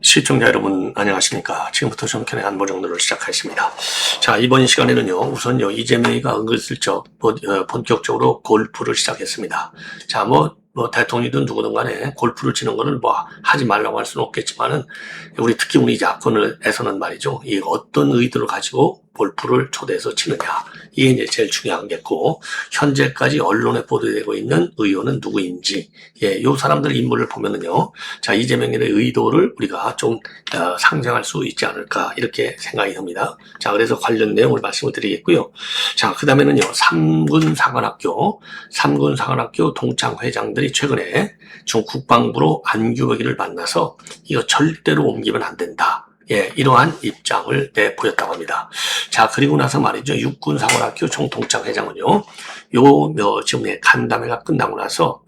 시청자 여러분 안녕하십니까. 지금부터 정권의 안보 정도를 시작하겠습니다. 자, 이번 시간에는요, 우선요, 이재명이가 은근슬쩍 본격적으로 골프를 시작했습니다. 자, 뭐 대통령이든 누구든 간에 골프를 치는 거는 뭐 하지 말라고 할 수는 없겠지만은, 특히 우리 야권에서는 말이죠, 이 어떤 의도를 가지고 골프를 초대해서 치느냐, 이게 이제 제일 중요한 게고, 현재까지 언론에 보도되고 있는 의원은 누구인지, 요 사람들 인물을 보면은요, 자, 이재명의 의도를 우리가 좀 상정할 수 있지 않을까, 이렇게 생각이 듭니다. 자, 그래서 관련 내용을 말씀을 드리겠고요. 자, 그 다음에는요, 삼군사관학교 동창 회장들이 최근에 중 국방부로 안규백이를 만나서 이거 절대로 옮기면 안 된다. 이러한 입장을 내보였다고 합니다. 자, 그리고 나서 말이죠. 육군사관학교 총동창 회장은요, 지금 간담회가 끝나고 나서,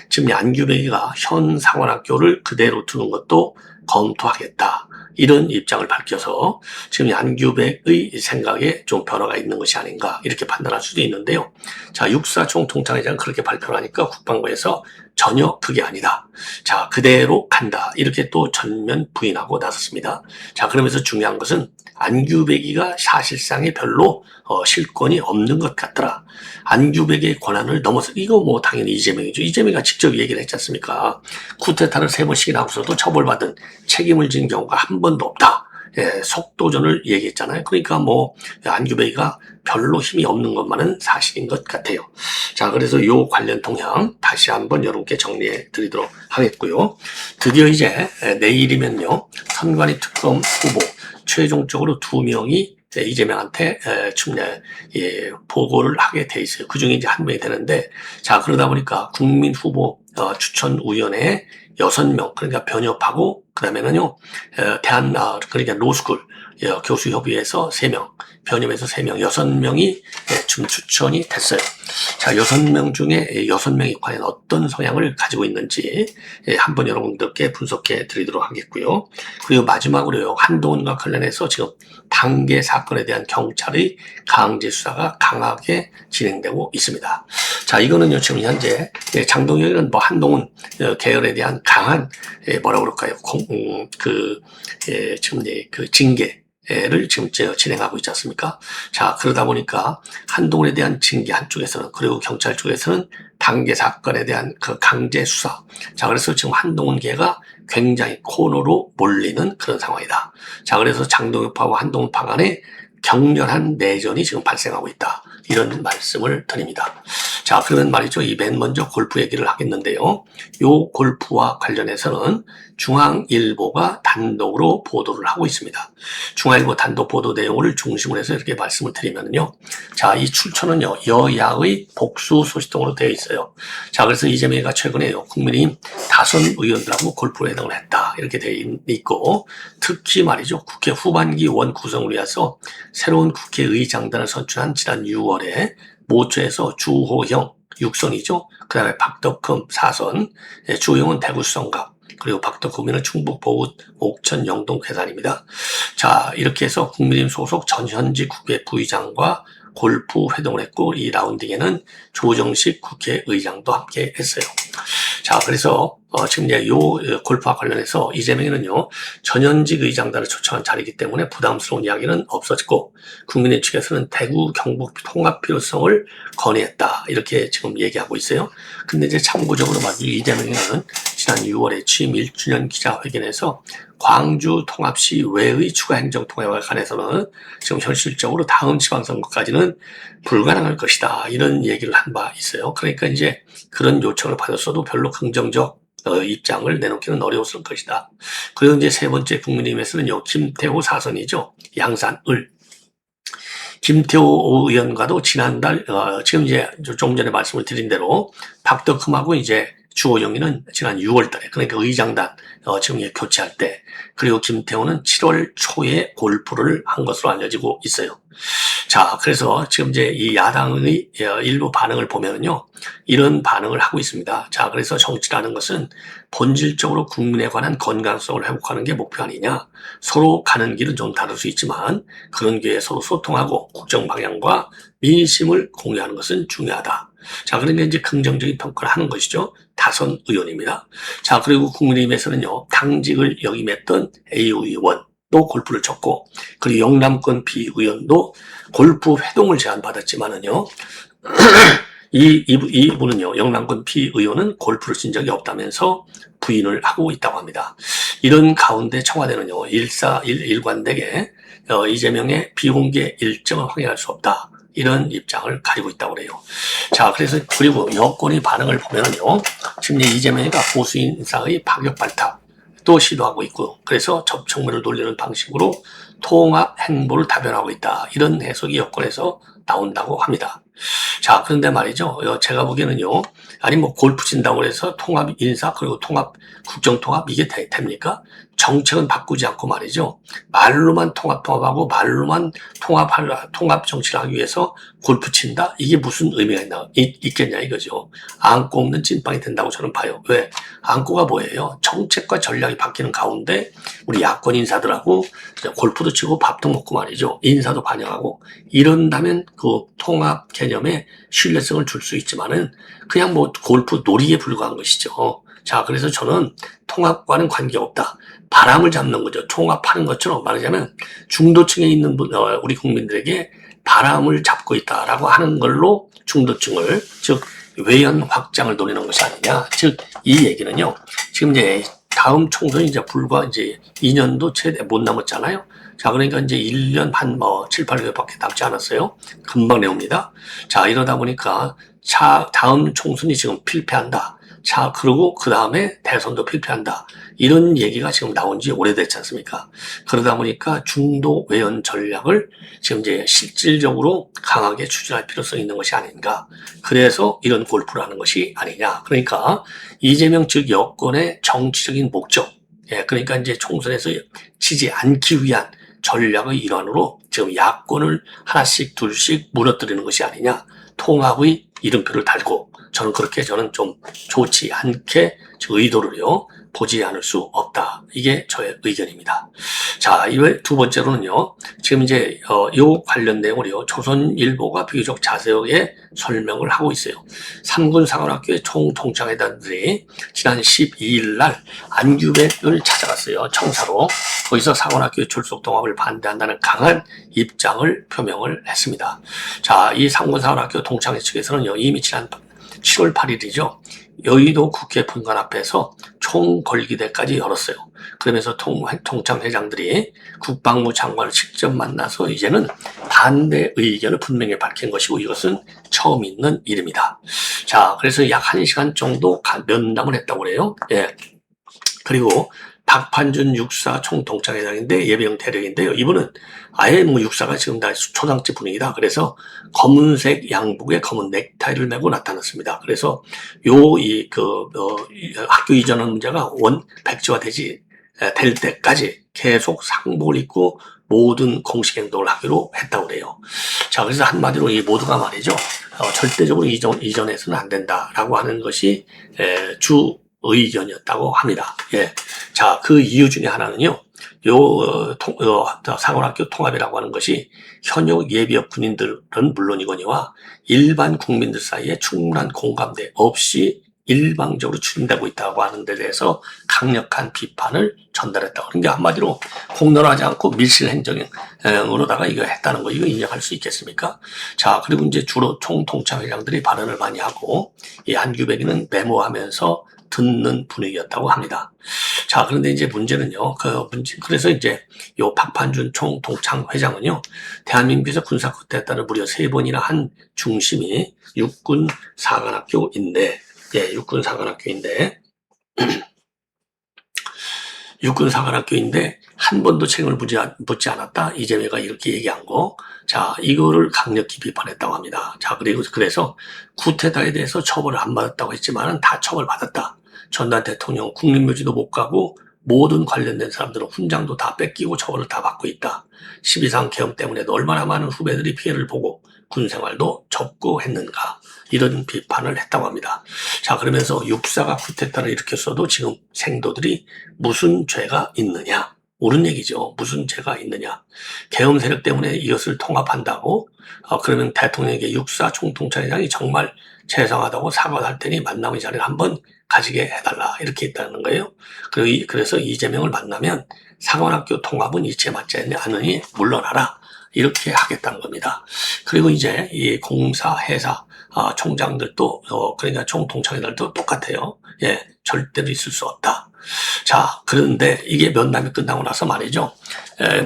지금 안규백이가 현 사관학교를 그대로 두는 것도 검토하겠다. 이런 입장을 밝혀서 지금 안규백의 생각에 좀 변화가 있는 것이 아닌가, 이렇게 판단할 수도 있는데요. 자, 육사총 동창회장은 그렇게 발표를 하니까 국방부에서 전혀 그게 아니다. 자, 그대로 간다. 이렇게 또 전면 부인하고 나섰습니다. 자, 그러면서 중요한 것은 안규백이가 사실상에 별로 실권이 없는 것 같더라. 안규백의 권한을 넘어서, 이거 뭐 당연히 이재명이죠. 이재명이가 직접 얘기를 했지 않습니까? 쿠데타를 3번씩이나 하고서도 처벌받은 책임을 진 경우가 한 번도 없다. 속도전을 얘기했잖아요. 그러니까 뭐 안규백이가 별로 힘이 없는 것만은 사실인 것 같아요. 자, 그래서 요 관련 동향 다시 한번 여러분께 정리해 드리도록 하겠고요. 드디어 이제 내일이면요, 선관위 특검 후보 최종적으로 2명이 이재명한테 보고를 하게 돼 있어요. 그 중에 이제 한 명이 되는데, 자, 그러다 보니까 국민 후보 추천위원회에 6명, 그러니까 변협하고, 그 다음에는요, 그러니까 로스쿨 교수협의회에서 3명, 변협에서 3명, 6명이 지금 추천이 됐어요. 자, 6명 중에 6명이 과연 어떤 성향을 가지고 있는지 한번 여러분들께 분석해 드리도록 하겠고요. 그리고 마지막으로요, 한동훈과 관련해서 지금 단계 사건에 대한 경찰의 강제 수사가 강하게 진행되고 있습니다. 자, 이거는요, 지금 현재 장동혁은 뭐 한동훈 계열에 대한 강한 뭐라 그럴까요? 지금 그 징계를 지금 진행하고 있지 않습니까? 자, 그러다 보니까 한동훈에 대한 징계 한쪽에서는, 그리고 경찰 쪽에서는 단계 사건에 대한 그 강제 수사. 자, 그래서 지금 한동훈계가 굉장히 코너로 몰리는 그런 상황이다. 자, 그래서 장동혁파와 한동훈파 간에 격렬한 내전이 지금 발생하고 있다. 이런 말씀을 드립니다. 자, 그러면 말이죠. 맨 먼저 골프 얘기를 하겠는데요. 요 골프와 관련해서는 중앙일보가 단독으로 보도를 하고 있습니다. 중앙일보 단독 보도 내용을 중심으로 해서 이렇게 말씀을 드리면요. 자, 이 출처는요, 여야의 복수 소식통으로 되어 있어요. 자, 그래서 이재명이가 최근에요, 국민의힘 5 의원들하고 골프 회동을 했다. 이렇게 되어 있고, 특히 말이죠, 국회 후반기 원 구성을 위해서 새로운 국회의장단을 선출한 지난 6월에 모처에서 주호영 6선이죠. 그 다음에 박덕흠 4선, 주호영은 대구 수성갑, 그리고 박덕흠은 충북 보우 옥천 영동 괴산입니다. 자, 이렇게 해서 국민의힘 소속 전현직 국회 부의장과 골프 회동을 했고, 이 라운딩에는 조정식 국회의장도 함께 했어요. 자, 그래서 지금 이제 요 골프와 관련해서 이재명이는요, 전현직 의장단을 초청한 자리이기 때문에 부담스러운 이야기는 없어졌고, 국민의 측에서는 대구 경북 통합 필요성을 건의했다, 이렇게 지금 얘기하고 있어요. 근데 이제 참고적으로 말이죠, 이재명이는 지난 6월에 취임 1주년 기자회견에서 광주 통합시 외의 추가 행정 통합에 관해서는 지금 현실적으로 다음 지방선거까지는 불가능할 것이다, 이런 얘기를 한 바 있어요. 그러니까 이제 그런 요청을 받았어도 별로 긍정적 입장을 내놓기는 어려웠을 것이다. 그리고 이제 세 번째 국민의힘에서는요, 김태호 4선이죠. 양산을. 김태호 의원과도 지난달, 지금 이제 좀 전에 말씀을 드린 대로 박덕흠하고 이제 주호영이는 지난 6월 달에, 그러니까 의장단, 지금 교체할 때, 그리고 김태호는 7월 초에 골프를 한 것으로 알려지고 있어요. 자, 그래서 지금 이제 이 야당의 일부 반응을 보면은요, 이런 반응을 하고 있습니다. 자, 그래서 정치라는 것은 본질적으로 국민에 관한 건강성을 회복하는 게 목표 아니냐. 서로 가는 길은 좀 다를 수 있지만 그런 기회에 서로 소통하고 국정 방향과 민심을 공유하는 것은 중요하다. 자, 그러니까 이제 긍정적인 평가를 하는 것이죠. 다선 의원입니다. 자, 그리고 국민의힘에서는요, 당직을 역임했던 A 의원, 또 골프를 쳤고, 그리고 영남권 B 의원도 골프 회동을 제안받았지만은요, 이분은요, 영남권 B 의원은 골프를 친 적이 없다면서 부인을 하고 있다고 합니다. 이런 가운데 청와대는요, 일관되게 이재명의 비공개 일정을 확인할 수 없다. 이런 입장을 가지고 있다고 그래요. 자, 그래서 그리고 여권의 반응을 보면은요, 지금 이재명이가 보수 인사의 파격 발탁 또 시도하고 있고, 그래서 접촉물을 돌리는 방식으로 통합 행보를 다변하고 있다. 이런 해석이 여권에서 나온다고 합니다. 자, 그런데 말이죠. 제가 보기에는요, 아니 뭐 골프 친다고 해서 통합 인사 그리고 통합 국정통합 이게 됩니까? 정책은 바꾸지 않고 말이죠. 말로만 통합하고 말로만 통합 정치를 하기 위해서 골프 친다? 이게 무슨 의미가 있겠냐 이거죠. 안고 없는 찐빵이 된다고 저는 봐요. 왜? 안고가 뭐예요? 정책과 전략이 바뀌는 가운데 우리 야권 인사들하고 골프도 치고 밥도 먹고 말이죠. 인사도 반영하고 이런다면 그 통합 개념에 신뢰성을 줄 수 있지만은 그냥 뭐 골프 놀이에 불과한 것이죠. 자, 그래서 저는 통합과는 관계없다. 바람을 잡는 거죠. 통합하는 것처럼 말하자면 중도층에 있는 우리 국민들에게 바람을 잡고 있다라고 하는 걸로 중도층을, 즉 외연 확장을 노리는 것이 아니냐. 즉 이 얘기는요. 지금 이제 다음 총선이 이제 불과 이제 2년도 채 못 남았잖아요. 자, 그러니까 이제 1년 한 7, 8개월밖에 남지 않았어요. 금방 내옵니다. 자, 이러다 보니까 다음 총선이 지금 필패한다. 자, 그리고 그 다음에 대선도 필패한다. 이런 얘기가 지금 나온 지 오래됐지 않습니까? 그러다 보니까 중도 외연 전략을 지금 이제 실질적으로 강하게 추진할 필요성이 있는 것이 아닌가. 그래서 이런 골프를 하는 것이 아니냐. 그러니까 이재명 즉 여권의 정치적인 목적. 그러니까 이제 총선에서 지지 않기 위한 전략의 일환으로 지금 야권을 하나씩 둘씩 무너뜨리는 것이 아니냐. 통합의 이름표를 달고 저는 좀 좋지 않게 의도를요 보지 않을 수 없다. 이게 저의 의견입니다. 자, 이외 두 번째로는요, 지금 이제 요 관련 내용을요 조선일보가 비교적 자세하게 설명을 하고 있어요. 3군 사관학교의 총통창회장들이 지난 12일 날 안규백을 찾아갔어요. 청사로. 거기서 사관학교의 출석 통합을 반대한다는 강한 입장을 표명을 했습니다. 자, 이 3군 사관학교 동창회 측에서는요 이미 지난 7월 8일이죠. 여의도 국회 본관 앞에서 총궐기대까지 열었어요. 그러면서 통창회장들이 국방부 장관을 직접 만나서 이제는 반대 의견을 분명히 밝힌 것이고 이것은 처음 있는 일입니다. 자, 그래서 약 1시간 정도 면담을 했다고 그래요. 예. 그리고 박판준 육사 총통창회장인데 예비형 대령인데요. 이분은 아예 뭐 육사가 지금 다 초상집 분위기다. 그래서 검은색 양복에 검은 넥타이를 메고 나타났습니다. 그래서 학교 이전하는 문제가 백지화되지 될 때까지 계속 상복을 입고 모든 공식 행동을 하기로 했다고 그래요. 자, 그래서 한마디로 이 모두가 말이죠. 절대적으로 이전해서는 안 된다라고 하는 것이 주 의견이었다고 합니다. 예. 자, 그 이유 중에 하나는요, 사관학교 통합이라고 하는 것이 현역 예비역 군인들은 물론이거니와 일반 국민들 사이에 충분한 공감대 없이 일방적으로 추진되고 있다고 하는 데 대해서 강력한 비판을 전달했다고. 그러니까 한마디로 공론하지 않고 밀실 행정으로다가 이거 했다는 거, 이거 인정할 수 있겠습니까? 자, 그리고 이제 주로 총통창회장들이 발언을 많이 하고, 이 안규백이는 메모하면서 듣는 분위기였다고 합니다. 자, 그런데 이제 문제는요, 그래서 이제 요 박판준 총통창회장은요, 대한민국에서 군사쿠데타를 따른 무려 3번이나 한 중심이 육군 사관학교인데, 한 번도 책임을 묻지 않았다. 이재명이 이렇게 얘기한 거. 자, 이거를 강력히 비판했다고 합니다. 자, 그래서 쿠데타에 대해서 처벌을 안 받았다고 했지만은 다 처벌받았다. 전두환 대통령 국립묘지도 못 가고 모든 관련된 사람들은 훈장도 다 뺏기고 처벌을 다 받고 있다. 12.3 계엄 때문에도 얼마나 많은 후배들이 피해를 보고 군생활도 접고 했는가. 이런 비판을 했다고 합니다. 자, 그러면서 육사가 쿠데타를 일으켰어도 지금 생도들이 무슨 죄가 있느냐. 옳은 얘기죠. 무슨 죄가 있느냐. 계엄 세력 때문에 이것을 통합한다고 그러면 대통령에게 육사 총통찰장이 정말 죄송하다고 사과를 할 테니 만남의 자리를 한번 가지게 해달라 이렇게 했다는 거예요. 그래서 이재명을 만나면 사관학교 통합은 이치에 맞지 않으니 물러나라 이렇게 하겠다는 겁니다. 그리고 이제 이 공사 회사 총장들도 그러니까 총통찰들도 똑같아요. 예, 절대로 있을 수 없다. 자, 그런데 이게 면담이 끝나고 나서 말이죠.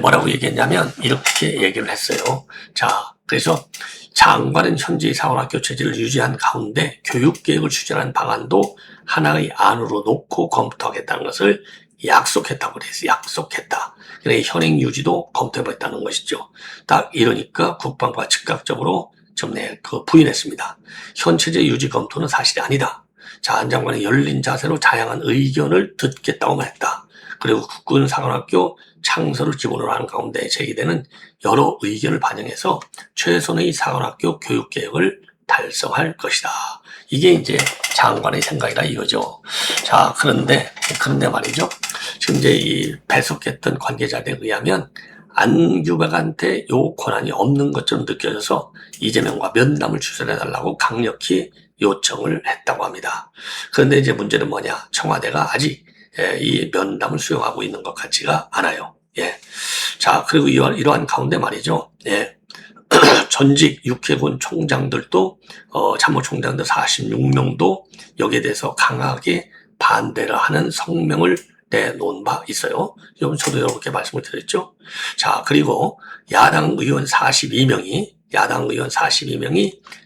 뭐라고 얘기했냐면 이렇게 얘기를 했어요. 자, 그래서 장관은 현재의 사관학교 체제를 유지한 가운데 교육계획을 추진하는 방안도 하나의 안으로 놓고 검토하겠다는 것을 약속했다고 그랬어요. 약속했다. 그러니까 현행 유지도 검토해보겠다는 것이죠. 딱 이러니까 국방부가 즉각적으로 부인했습니다. 현 체제 유지 검토는 사실이 아니다. 자, 안 장관이 열린 자세로 다양한 의견을 듣겠다고 말했다. 그리고 국군 사관학교 창설을 기본으로 하는 가운데 제기되는 여러 의견을 반영해서 최선의 사관학교 교육계획을 달성할 것이다. 이게 이제 장관의 생각이다 이거죠. 자, 그런데 말이죠. 지금 이제 이 배석했던 관계자들에 의하면 안규백한테 요 권한이 없는 것처럼 느껴져서 이재명과 면담을 추진해달라고 강력히 요청을 했다고 합니다. 그런데 이제 문제는 뭐냐? 청와대가 아직 이 면담을 수용하고 있는 것 같지가 않아요. 예. 자, 그리고 이러한 가운데 말이죠. 예. 전직 육해군 총장들도 참모총장들 46명도 여기에 대해서 강하게 반대를 하는 성명을 내놓은 바 있어요. 저도 이렇게 말씀을 드렸죠. 자, 그리고 야당 의원 42명이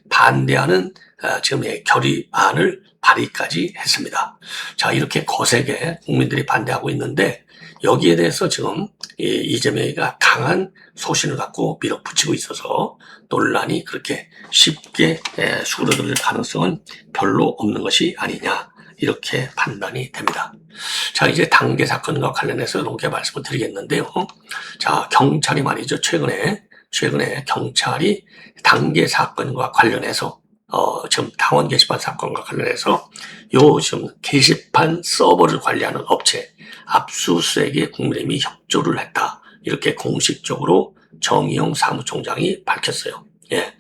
반대하는 지금의 결의안을 발의까지 했습니다. 자, 이렇게 거세게 국민들이 반대하고 있는데 여기에 대해서 지금 이재명이가 강한 소신을 갖고 밀어붙이고 있어서 논란이 그렇게 쉽게 수그러들 가능성은 별로 없는 것이 아니냐 이렇게 판단이 됩니다. 자, 이제 단계 사건과 관련해서 이렇게 말씀을 드리겠는데요. 자, 경찰이 말이죠. 최근에 경찰이 단계 사건과 관련해서 지금 당원 게시판 사건과 관련해서 지금 게시판 서버를 관리하는 업체 압수수색에 국민의힘이 협조를 했다. 이렇게 공식적으로 정의용 사무총장이 밝혔어요. 예.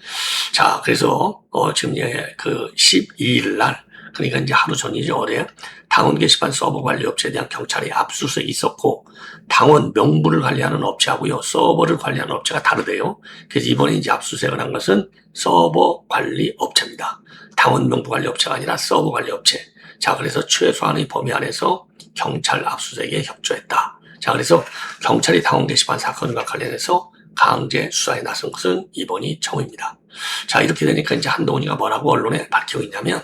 자, 그래서 지금 그 12일 날 그러니까 이제 하루 전이죠. 어제 당원 게시판 서버 관리 업체에 대한 경찰이 압수수색이 있었고 당원 명부를 관리하는 업체하고요. 서버를 관리하는 업체가 다르대요. 그래서 이번에 이제 압수수색을 한 것은 서버 관리 업체입니다. 당원 명부 관리 업체가 아니라 서버 관리 업체. 자, 그래서 최소한의 범위 안에서 경찰 압수수색에 협조했다. 자, 그래서 경찰이 당원 게시판 사건과 관련해서 강제 수사에 나선 것은 이번이 처음입니다. 자, 이렇게 되니까 이제 한동훈이가 뭐라고 언론에 밝히고 있냐면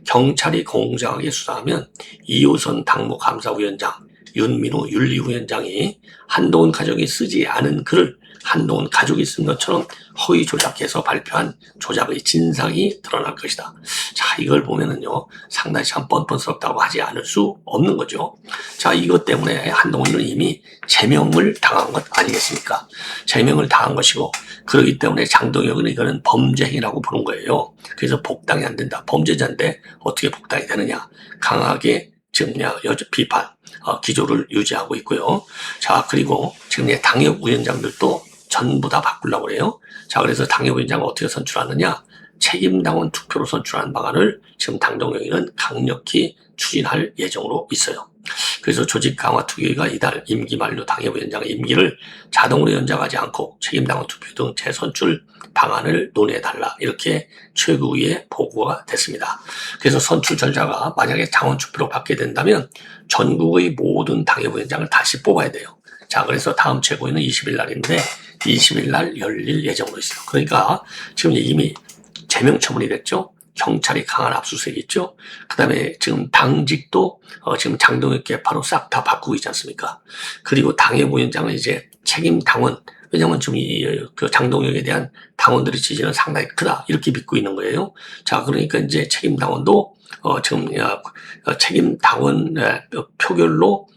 경찰이 공정하게 수사하면 이호선 당무감사위원장, 윤민호 윤리위원장이 한동훈 가족이 쓰지 않은 글을 한동훈 가족이 쓴 것처럼 허위 조작해서 발표한 조작의 진상이 드러날 것이다. 자, 이걸 보면은요, 상당히 참 뻔뻔스럽다고 하지 않을 수 없는 거죠. 자, 이것 때문에 한동훈은 이미 제명을 당한 것 아니겠습니까? 제명을 당한 것이고, 그렇기 때문에 장동혁은 이거는 범죄 행위라고 보는 거예요. 그래서 복당이 안 된다. 범죄자인데 어떻게 복당이 되느냐. 강하게 지금 비판, 기조를 유지하고 있고요. 자, 그리고 지금 당협위원장들도 전부 다 바꾸려고 그래요. 자, 그래서 당협위원장을 어떻게 선출하느냐? 책임당원 투표로 선출하는 방안을 지금 당정위원회는 강력히 추진할 예정으로 있어요. 그래서 조직 강화 특위가 이달 임기 만료 당협위원장의 임기를 자동으로 연장하지 않고 책임당원 투표 등 재선출 방안을 논의해달라. 이렇게 최고위에 보고가 됐습니다. 그래서 선출 절차가 만약에 당원 투표로 받게 된다면 전국의 모든 당협위원장을 다시 뽑아야 돼요. 자, 그래서 다음 최고위는 20일 날인데 20일 날 열릴 예정으로 있어요. 그러니까 지금 이미 제명 처분이 됐죠. 경찰이 강한 압수수색이 있죠. 그 다음에 지금 당직도 지금 장동혁 계파로 싹 다 바꾸고 있지 않습니까? 그리고 당협위원장은 이제 책임 당원 왜냐하면 지금 그 장동혁에 대한 당원들의 지지는 상당히 크다 이렇게 믿고 있는 거예요. 자, 그러니까 이제 책임 당원도 지금 책임 당원 표결로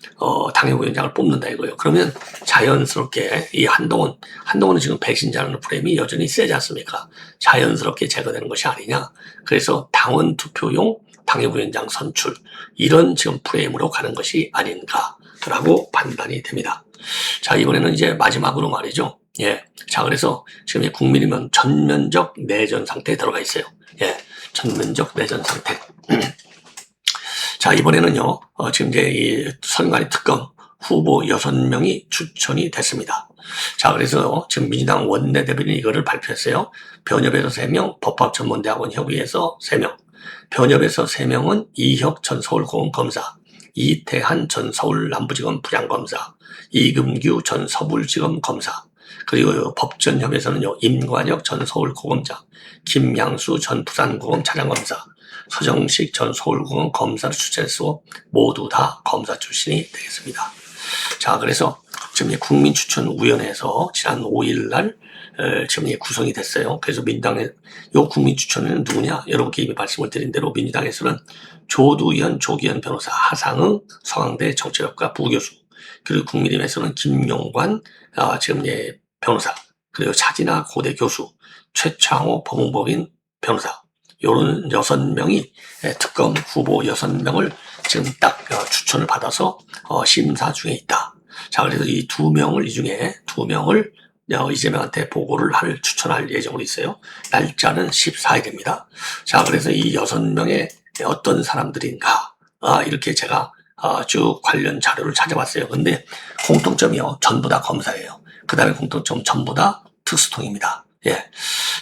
당협위원장을 뽑는다 이거예요. 그러면 자연스럽게 이 한동훈은 지금 배신자라는 프레임이 여전히 세지 않습니까? 자연스럽게 제거되는 것이 아니냐. 그래서 당원 투표용 당협위원장 선출 이런 지금 프레임으로 가는 것이 아닌가라고 판단이 됩니다. 자, 이번에는 이제 마지막으로 말이죠. 예. 자, 그래서 지금 국민의힘은 전면적 내전 상태에 들어가 있어요. 예. 전면적 내전 상태. 자, 이번에는요, 지금 이제 이 선관위 특검 후보 6명이 추천이 됐습니다. 자, 그래서 지금 민주당 원내대변인이 이거를 발표했어요. 변협에서 3명, 법학전문대학원 협의회에서 3명, 변협에서 3명은 이혁 전 서울고검검사, 이태한 전 서울남부지검 부장검사, 이금규 전 서울지검 검사, 그리고 법전협에서는요, 임관혁 전 서울고검장, 김양수 전 부산고검 차장검사, 서정식 전 서울고검 검사를 추천해서 모두 다 검사 출신이 되겠습니다. 자, 그래서 지금 국민추천위원회에서 지난 5일 날 지금 구성이 됐어요. 그래서 민주당의 요 국민추천은 누구냐? 여러분께 이미 말씀을 드린 대로 민주당에서는 조두현, 조기현 변호사, 하상응, 서강대 정치학과 부교수, 그리고 국민의힘에서는 김용관 지금 변호사, 그리고 차진아 고대 교수, 최창호 법무법인 변호사, 요런 6명이 특검 후보 6명을 지금 딱 추천을 받아서 심사 중에 있다. 자, 그래서 이 2명을, 이 중에 2명을 이재명한테 보고를 추천할 예정으로 있어요. 날짜는 14일입니다. 자, 그래서 이 6명의 어떤 사람들인가, 이렇게 제가 쭉 관련 자료를 찾아봤어요. 근데 공통점이요, 전부 다 검사예요. 그 다음에 공통점 전부 다 특수통입니다. 예.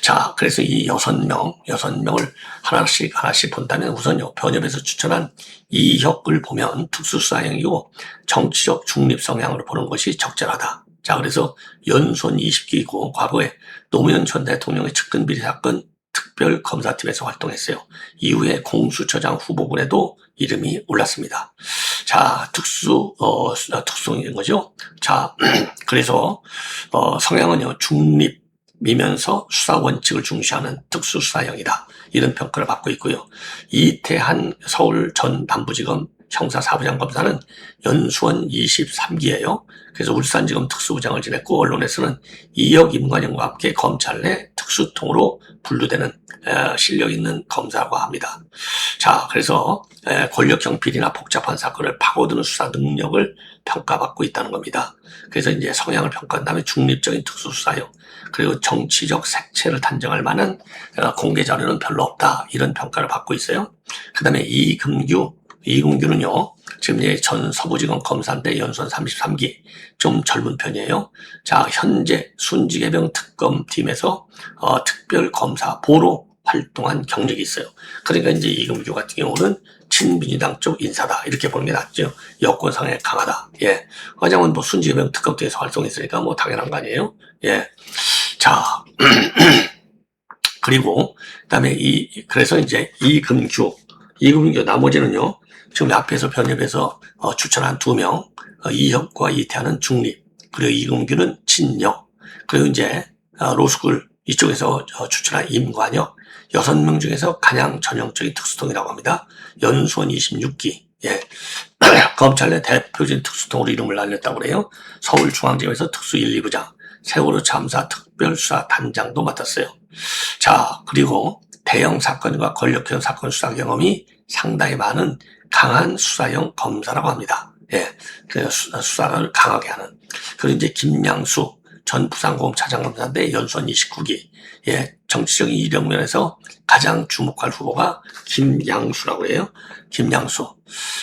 자, 그래서 이 6명을 하나씩 본다면 우선요, 변협에서 추천한 이혁을 보면 특수수사형이고 정치적 중립 성향으로 보는 것이 적절하다. 자, 그래서 연수원 20기이고 과거에 노무현 전 대통령의 측근 비리 사건 특별검사팀에서 활동했어요. 이후에 공수처장 후보군에도 이름이 올랐습니다. 자, 특수성인 거죠. 자, 그래서 성향은요, 중립이면서 수사 원칙을 중시하는 특수수사형이다. 이런 평가를 받고 있고요. 이태한 서울 전 남부지검 형사사부장 검사는 연수원 23기예요. 그래서 울산지검 특수부장을 지냈고 언론에서는 이혁, 임관영과 함께 검찰 내 특수통으로 분류되는 실력 있는 검사라고 합니다. 자, 그래서 권력형 비리나 복잡한 사건을 파고드는 수사 능력을 평가받고 있다는 겁니다. 그래서 이제 성향을 평가한 다음에 중립적인 특수수사형, 그리고 정치적 색채를 단정할 만한 공개 자료는 별로 없다. 이런 평가를 받고 있어요. 그 다음에 이금규는요, 지금 전 서부지검 검사인데 연수원 33기, 좀 젊은 편이에요. 자, 현재 순직해병 특검팀에서 특별검사보로 활동한 경력이 있어요. 그러니까 이제 이금규 같은 경우는 친민주당 쪽 인사다. 이렇게 보는 게 낫죠. 여권 상에 강하다. 예. 왜냐면 뭐 순직해병 특검팀에서 활동했으니까 뭐 당연한 거 아니에요? 예. 자, 그리고 그다음에 그래서 이제 이금규 나머지는요. 지금 앞에서 변협에서 추천한 2명, 이혁과 이태하는 중립, 그리고 이금규는 친여, 그리고 이제 로스쿨 이쪽에서 추천한 임관혁, 6명 중에서 가장 전형적인 특수통이라고 합니다. 연수원 26기, 예. 검찰 내 대표적인 특수통으로 이름을 날렸다고 그래요. 서울중앙지검에서 특수 1, 2부장, 세월호 참사 특별수사 단장도 맡았어요. 자, 그리고 대형 사건과 권력형 사건 수사 경험이 상당히 많은 강한 수사형 검사라고 합니다. 예. 그래서 수사를 강하게 하는. 그리고 이제 김양수 전 부산고검 차장검사인데 연수원 29기. 예. 정치적인 이력 면에서 가장 주목할 후보가 김양수라고 해요. 김양수.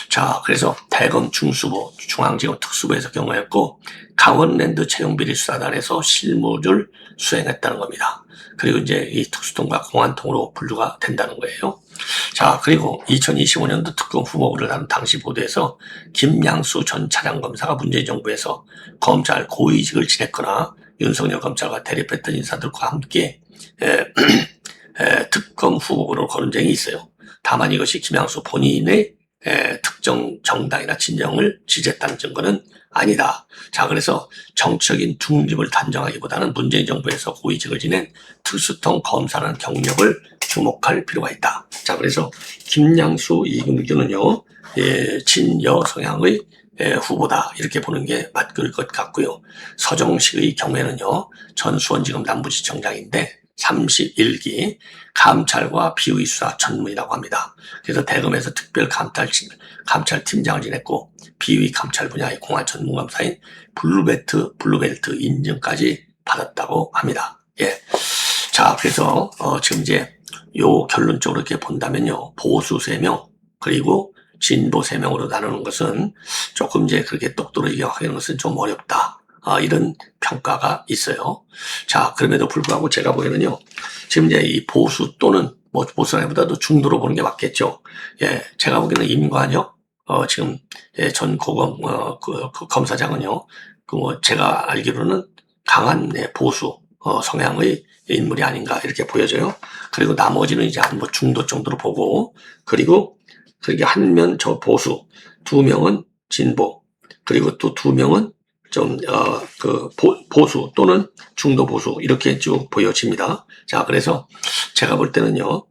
자, 그래서 대검 중수부, 중앙지검 특수부에서 경호했고 강원랜드 채용비리 수사단에서 실무를 수행했다는 겁니다. 그리고 이제 이 특수통과 공안통으로 분류가 된다는 거예요. 자, 그리고 2025년도 특검 후보를 한 당시 보도에서 김양수 전 차장검사가 문재인 정부에서 검찰 고위직을 지냈거나 윤석열 검찰과 대립했던 인사들과 함께 특검 후보로 거론 적이 있어요. 다만 이것이 김양수 본인의 특정 정당이나 진영을 지지했다는 증거는 아니다. 자, 그래서 정치적인 중립을 단정하기보다는 문재인 정부에서 고위직을 지낸 특수통 검사라는 경력을 주목할 필요가 있다. 자, 그래서 김양수, 이금규는요, 친여 성향의 후보다 이렇게 보는 게 맞을 것 같고요. 서정식의 경우에는요, 전 수원지검 남부지청장인데 31기 감찰과 비위 수사 전문이라고 합니다. 그래서 대검에서 특별 감찰팀장을 지냈고 비위 감찰 분야의 공안 전문검사인 블루벨트 인증까지 받았다고 합니다. 예. 자, 그래서 지금 이제 요 결론적으로 이렇게 본다면요, 보수 3명 그리고 진보 3명으로 나누는 것은 조금 이제 그렇게 똑똑하게 하는 것은 좀 어렵다. 이런 평가가 있어요. 자, 그럼에도 불구하고 제가 보기에는요, 지금 이제 이 보수 또는 뭐 보수라기보다도 중도로 보는 게 맞겠죠. 예, 제가 보기에는 임관혁, 지금, 전 고검, 그 검사장은요, 그 뭐 제가 알기로는 강한 보수, 성향의 인물이 아닌가 이렇게 보여져요. 그리고 나머지는 이제 한 뭐 중도 정도로 보고, 그리고 그게 한 명 저 보수, 2명은 진보, 그리고 또 2명은 좀, 보수 또는 중도 보수, 이렇게 쭉 보여집니다. 자, 그래서 제가 볼 때는요,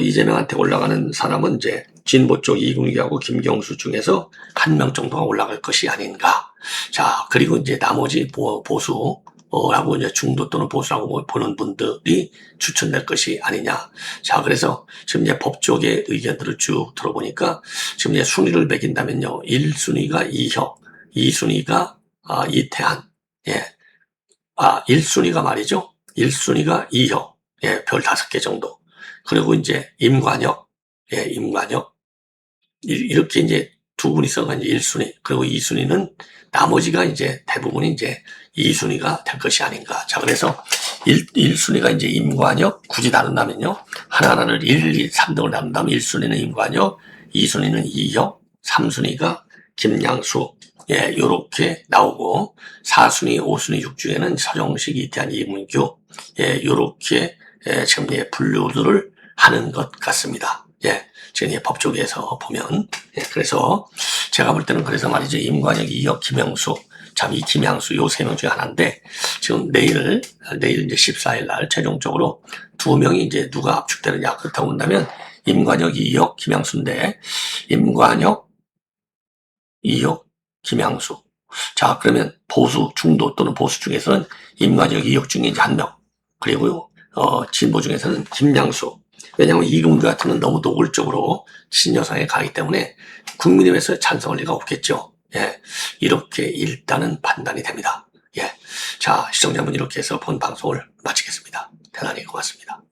이재명한테 올라가는 사람은 이제 진보 쪽 이금규하고 김경수 중에서 1명 정도가 올라갈 것이 아닌가. 자, 그리고 이제 나머지 보수, 라고 이제 중도 또는 보수라고 보는 분들이 추천될 것이 아니냐. 자, 그래서 지금 이제 법조계 의견들을 쭉 들어보니까 지금 이제 순위를 매긴다면요. 1순위가 이혁, 2순위가 이태한, 예. 1순위가 말이죠. 1순위가 이혁, 예, 별 5개 정도. 그리고 이제 임관혁, 예, 임관혁. 이렇게 이제 두 분이서가 이제 1순위, 그리고 2순위는 나머지가 이제 대부분이 이제 2순위가 될 것이 아닌가. 자, 그래서 1순위가 이제 임관혁, 굳이 나눈다면요. 하나하나를 1, 2, 3등을 나눈다면 1순위는 임관혁, 2순위는 이혁, 3순위가 김양수, 예, 요렇게 나오고, 4순위, 5순위, 6주에는 서정식, 이태한, 이문규, 예, 요렇게, 지금 분류를 하는 것 같습니다. 예, 지금 법조계에서 보면. 예, 그래서 제가 볼 때는 그래서 말이죠. 임관혁, 이혁, 김영수, 참 이 김양수 요 3명 중에 하나인데, 지금 내일 이제 14일 날 최종적으로 2명이 이제 누가 압축되느냐. 그렇다고 본다면, 임관혁, 이혁, 김양수인데, 임관혁, 이혁, 김양수. 자, 그러면 보수, 중도 또는 보수 중에서는 임관혁, 이혁 중에 이제 1명. 그리고, 진보 중에서는 김양수. 왜냐하면 이금규 같은 건 너무 노골적으로 친여성에 가기 때문에 국민의힘에서 찬성할 리가 없겠죠. 예. 이렇게 일단은 판단이 됩니다. 예. 자, 시청자분 이렇게 해서 본 방송을 마치겠습니다. 대단히 고맙습니다.